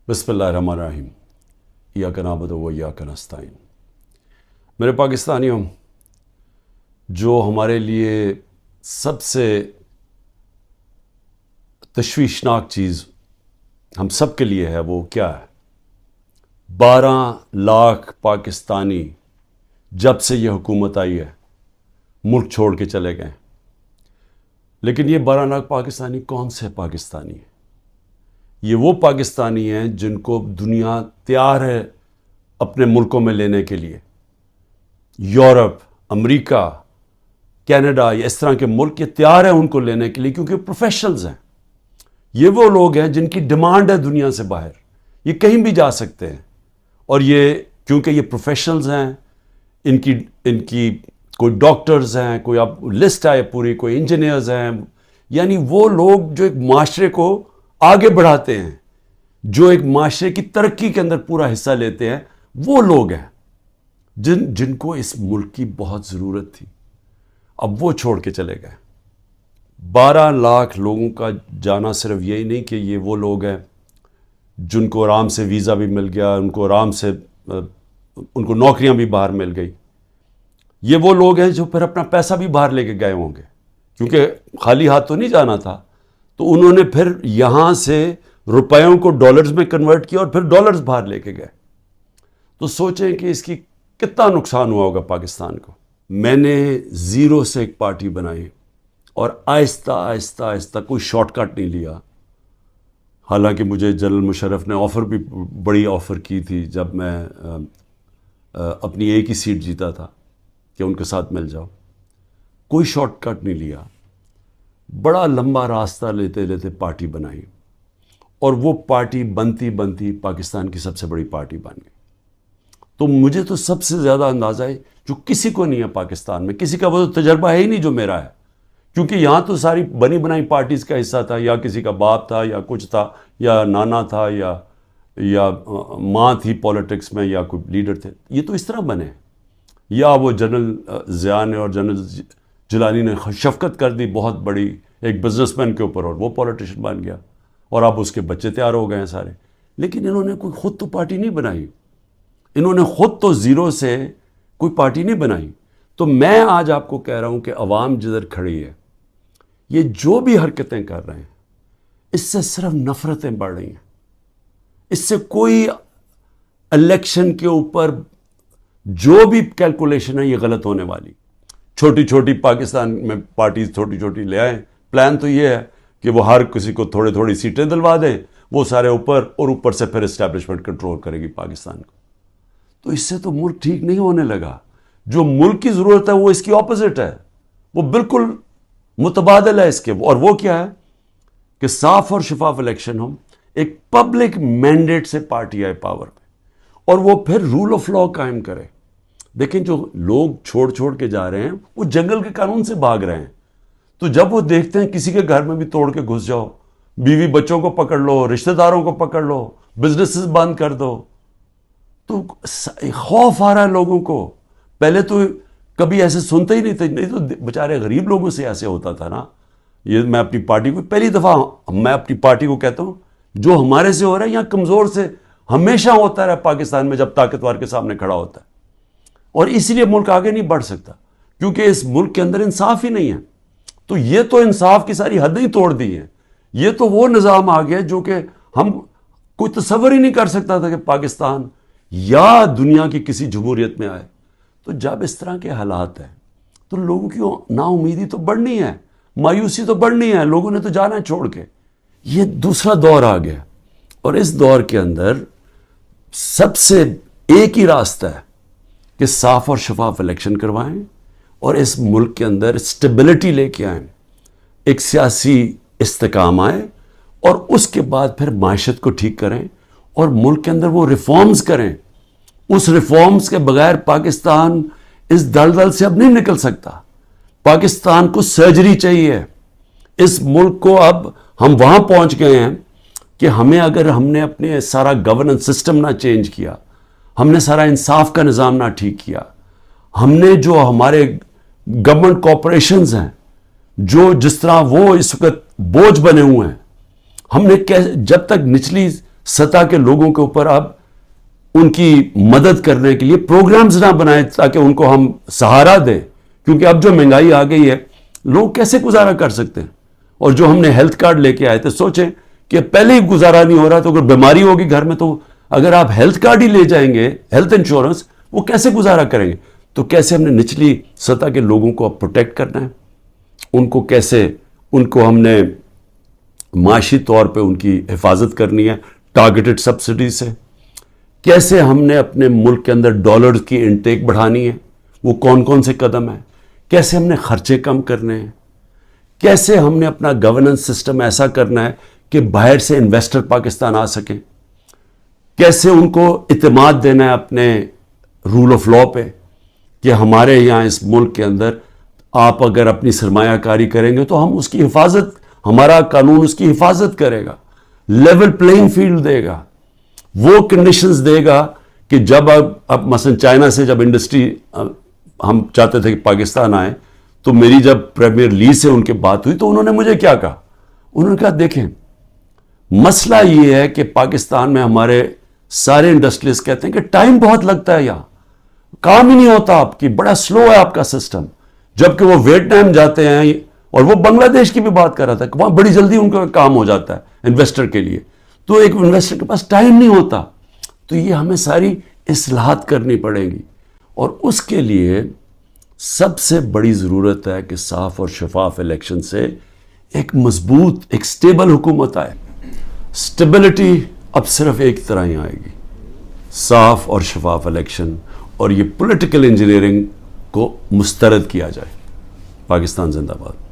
بسم اللہ الرحمن الرحیم ایاک نعبد و ایاک نستعین۔ میرے پاکستانیوں، جو ہمارے لیے سب سے تشویشناک چیز ہم سب کے لیے ہے وہ کیا ہے؟ 12 لاکھ پاکستانی جب سے یہ حکومت آئی ہے ملک چھوڑ کے چلے گئے۔ لیکن یہ 12 لاکھ پاکستانی کون سے پاکستانی ہیں؟ یہ وہ پاکستانی ہیں جن کو دنیا تیار ہے اپنے ملکوں میں لینے کے لیے۔ یورپ، امریکہ، کینیڈا، یہ اس طرح کے ملک یہ تیار ہیں ان کو لینے کے لیے، کیونکہ پروفیشنلز ہیں۔ یہ وہ لوگ ہیں جن کی ڈیمانڈ ہے دنیا سے باہر، یہ کہیں بھی جا سکتے ہیں۔ اور یہ کیونکہ یہ پروفیشنلز ہیں، ان کی کوئی ڈاکٹرز ہیں، کوئی اب لسٹ ہے پوری، کوئی انجینئرز ہیں، یعنی وہ لوگ جو ایک معاشرے کو آگے بڑھاتے ہیں، جو ایک معاشرے کی ترقی کے اندر پورا حصہ لیتے ہیں، وہ لوگ ہیں جن کو اس ملک کی بہت ضرورت تھی۔ اب وہ چھوڑ کے چلے گئے۔ 12 لاکھ لوگوں کا جانا صرف یہی نہیں کہ یہ وہ لوگ ہیں جن کو آرام سے ویزا بھی مل گیا، ان کو آرام سے ان کو نوکریاں بھی باہر مل گئی۔ یہ وہ لوگ ہیں جو پھر اپنا پیسہ بھی باہر لے کے گئے ہوں گے، کیونکہ خالی ہاتھ تو نہیں جانا تھا، تو انہوں نے پھر یہاں سے روپیوں کو ڈالرز میں کنورٹ کیا اور پھر ڈالرز باہر لے کے گئے۔ تو سوچیں کہ اس کی کتنا نقصان ہوا ہوگا پاکستان کو۔ میں نے زیرو سے ایک پارٹی بنائی اور آہستہ آہستہ آہستہ کوئی شارٹ کٹ نہیں لیا۔ حالانکہ مجھے جنرل مشرف نے آفر بھی بڑی آفر کی تھی جب میں اپنی ایک ہی سیٹ جیتا تھا کہ ان کے ساتھ مل جاؤ۔ کوئی شارٹ کٹ نہیں لیا، بڑا لمبا راستہ لیتے لیتے پارٹی بنائی، اور وہ پارٹی بنتی بنتی پاکستان کی سب سے بڑی پارٹی بن گئی۔ تو مجھے تو سب سے زیادہ اندازہ ہے جو کسی کو نہیں ہے پاکستان میں، کسی کا وہ تجربہ ہے ہی نہیں جو میرا ہے، کیونکہ یہاں تو ساری بنی بنائی پارٹیز کا حصہ تھا، یا کسی کا باپ تھا یا کچھ تھا، یا نانا تھا یا ماں تھی پولیٹکس میں، یا کوئی لیڈر تھے۔ یہ تو اس طرح بنے، یا وہ جنرل ضیاء نے اور جنرل جیلانی نے شفقت کر دی بہت بڑی ایک بزنس مین کے اوپر، اور وہ پولیٹیشین بن گیا، اور اب اس کے بچے تیار ہو گئے ہیں سارے۔ لیکن انہوں نے کوئی خود تو پارٹی نہیں بنائی، انہوں نے خود تو زیرو سے کوئی پارٹی نہیں بنائی۔ تو میں آج آپ کو کہہ رہا ہوں کہ عوام جدھر کھڑی ہے، یہ جو بھی حرکتیں کر رہے ہیں، اس سے صرف نفرتیں بڑھ رہی ہیں۔ اس سے کوئی الیکشن کے اوپر جو بھی کیلکولیشن ہے یہ غلط ہونے والی۔ چھوٹی چھوٹی پاکستان میں پارٹیز چھوٹی چھوٹی لے آئیں، پلان تو یہ ہے کہ وہ ہر کسی کو تھوڑی تھوڑی سیٹیں دلوا دیں، وہ سارے اوپر، اور اوپر سے پھر اسٹیبلشمنٹ کنٹرول کرے گی پاکستان کو۔ تو اس سے تو ملک ٹھیک نہیں ہونے لگا۔ جو ملک کی ضرورت ہے وہ اس کی اپوزٹ ہے، وہ بالکل متبادل ہے اس کے۔ اور وہ کیا ہے کہ صاف اور شفاف الیکشن ہو، ایک پبلک مینڈیٹ سے پارٹی آئے پاور پہ، اور وہ پھر رول آف لا قائم کرے۔ دیکھیں جو لوگ چھوڑ کے جا رہے ہیں وہ جنگل کے قانون سے بھاگ رہے ہیں، تو جب وہ دیکھتے ہیں کسی کے گھر میں بھی توڑ کے گھس جاؤ، بیوی بچوں کو پکڑ لو، رشتہ داروں کو پکڑ لو، بزنسز بند کر دو، تو خوف آ رہا ہے لوگوں کو۔ پہلے تو کبھی ایسے سنتے ہی نہیں تھے، نہیں تو بیچارے غریب لوگوں سے ایسے ہوتا تھا نا۔ یہ میں اپنی پارٹی کو پہلی دفعہ میں اپنی پارٹی کو کہتا ہوں، جو ہمارے سے ہو رہا ہے یہاں کمزور سے ہمیشہ ہوتا رہا پاکستان میں، جب طاقتور کے سامنے کھڑا ہوتا ہے، اور اسی لیے ملک آگے نہیں بڑھ سکتا، کیونکہ اس ملک کے اندر انصاف ہی نہیں ہے۔ تو یہ تو انصاف کی ساری حدیں ہی توڑ دی ہیں۔ یہ تو وہ نظام آ گیا جو کہ ہم کوئی تصور ہی نہیں کر سکتا تھا کہ پاکستان یا دنیا کی کسی جمہوریت میں آئے۔ تو جب اس طرح کے حالات ہیں تو لوگوں کی نا امیدی تو بڑھنی ہے، مایوسی تو بڑھنی ہے، لوگوں نے تو جانا چھوڑ کے۔ یہ دوسرا دور آ گیا، اور اس دور کے اندر سب سے ایک ہی راستہ ہے کہ صاف اور شفاف الیکشن کروائیں، اور اس ملک کے اندر اسٹیبلٹی لے کے آئیں، ایک سیاسی استحکام آئے، اور اس کے بعد پھر معیشت کو ٹھیک کریں، اور ملک کے اندر وہ ریفارمز کریں۔ اس ریفارمز کے بغیر پاکستان اس دلدل سے اب نہیں نکل سکتا۔ پاکستان کو سرجری چاہیے۔ اس ملک کو اب ہم وہاں پہنچ گئے ہیں کہ اگر ہم نے اپنے سارا گورننس سسٹم نہ چینج کیا، ہم نے سارا انصاف کا نظام نہ ٹھیک کیا، ہم نے جو ہمارے گورنمنٹ کارپوریشنز ہیں جس طرح وہ اس وقت بوجھ بنے ہوئے ہیں، ہم نے جب تک نچلی سطح کے لوگوں کے اوپر آپ ان کی مدد کرنے کے لیے پروگرامز نہ بنائیں تاکہ ان کو ہم سہارا دیں، کیونکہ اب جو مہنگائی آ گئی ہے لوگ کیسے گزارا کر سکتے ہیں؟ اور جو ہم نے ہیلتھ کارڈ لے کے آئے تھے، سوچیں کہ پہلے ہی گزارا نہیں ہو رہا تو اگر بیماری ہوگی گھر میں، تو اگر آپ ہیلتھ کارڈ ہی لے جائیں گے، ہیلتھ انشورنس، وہ کیسے گزارا کریں گے؟ تو کیسے ہم نے نچلی سطح کے لوگوں کو اب پروٹیکٹ کرنا ہے، ان کو ہم نے معاشی طور پہ ان کی حفاظت کرنی ہے ٹارگیٹڈ سبسڈی سے، کیسے ہم نے اپنے ملک کے اندر ڈالر کی انٹیک بڑھانی ہے، وہ کون کون سے قدم ہیں، کیسے ہم نے خرچے کم کرنے ہیں، کیسے ہم نے اپنا گورننس سسٹم ایسا کرنا ہے کہ باہر سے انویسٹر پاکستان آ سکیں، کیسے ان کو اعتماد دینا ہے اپنے رول آف لا پہ کہ ہمارے یہاں اس ملک کے اندر آپ اگر اپنی سرمایہ کاری کریں گے تو ہم اس کی حفاظت، ہمارا قانون اس کی حفاظت کرے گا، لیول پلینگ فیلڈ دے گا، وہ کنڈیشنز دے گا کہ جب اب مثلا چائنا سے جب انڈسٹری ہم چاہتے تھے کہ پاکستان آئے، تو میری جب پریمیئر لی سے ان کے بات ہوئی تو انہوں نے مجھے کیا کہا؟ انہوں نے کہا دیکھیں مسئلہ یہ ہے کہ پاکستان میں ہمارے سارے انڈسٹریز کہتے ہیں کہ ٹائم بہت لگتا ہے، یہاں کام ہی نہیں ہوتا، آپ کی بڑا سلو ہے آپ کا سسٹم، جبکہ وہ ویتنام جاتے ہیں، اور وہ بنگلہ دیش کی بھی بات کر رہا تھا کہ وہاں بڑی جلدی ان کا کام ہو جاتا ہے انویسٹر کے لیے، تو ایک انویسٹر کے پاس ٹائم نہیں ہوتا، تو یہ ہمیں ساری اصلاحات کرنی پڑے گی، اور اس کے لیے سب سے بڑی ضرورت ہے کہ صاف اور شفاف الیکشن سے ایک مضبوط، ایک سٹیبل حکومت آئے۔ سٹیبلٹی اب صرف ایک طرح ہی آئے گی، صاف اور شفاف الیکشن، اور یہ پولیٹیکل انجینئرنگ کو مسترد کیا جائے۔ پاکستان زندہ باد۔